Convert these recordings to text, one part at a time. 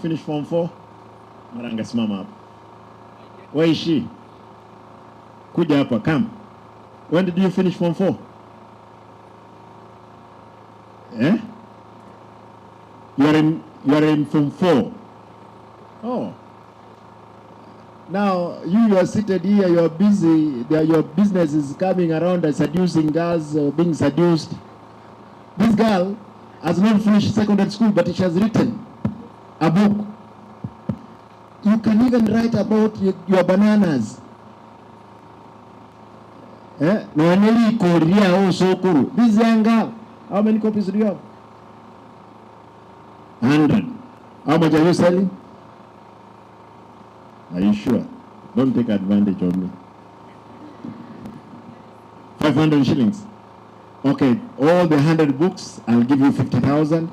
finish form 4? Maranga, simama hapa. Where is she? Kuja hapa, come. When did you finish form 4? Eh? You are in form 4. Oh. Now you are seated here, you are busy, your business is coming around and seducing girls, being seduced. This girl has not finished secondary school, but she has written a book. You can even write about your bananas. No, Korea also cool. This young girl, how many copies do you have? 100. How much are you selling? Are you sure? Don't take advantage of me. 500 shillings. Okay, all the 100 books, I'll give you 50,000.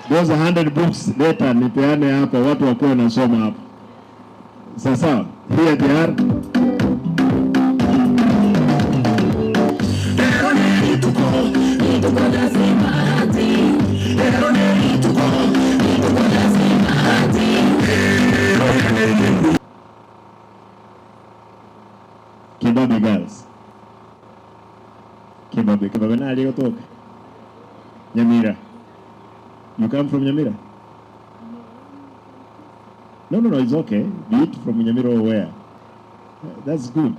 Those 100 books later nipeane hapa, watu wakuwe nasoma hapa. Sasa, here they are. Kibabe girls. Kibabe na aliyotoka. Nyamira. You come from Nyamira? No, it's okay. Be it from Nyamira or where. That's good.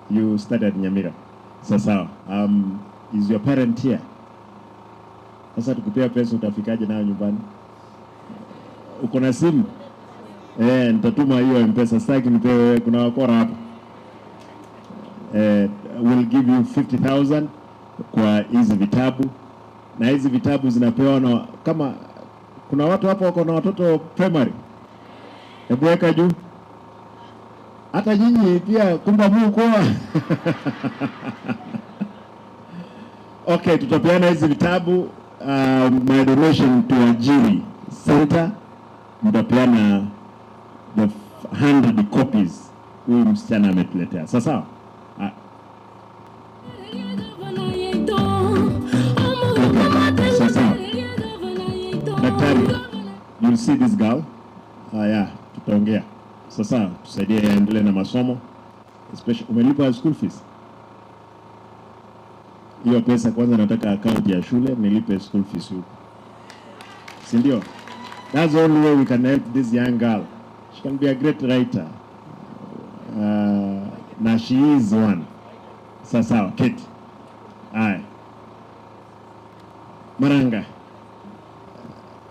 You studied Nyamira. Sasa, is your parent here? Sasa tukupea pesa utafikaje nayo nyumbani? Uko na simu? Nitatuma hiyo M-Pesa, sitaki nipewe, kuna wakora hapo. We'll give you 50,000 kwa hizi vitabu. Na hizi vitabu zinapewa na, kama kuna watu hapo wako na watoto primary. Hebu weka juu. Hata nyinyi pia kumba muko. Okay, tutapeana hizi vitabu. My donation to Ajiry Center, mtapeana the 100 copies huyu msichana ametuletea. Sasa daktari, you'll see this girl. Yeah, tutaongea. Sasa tusaidie endelee na masomo. Especially umelipa school fees. Hiyo pesa kwanza nataka account ya shule nilipe school fees huko. Si ndio? That's the only way we can help this young girl. She can be a great writer. Na she is one. Sasa, Kate. Maranga.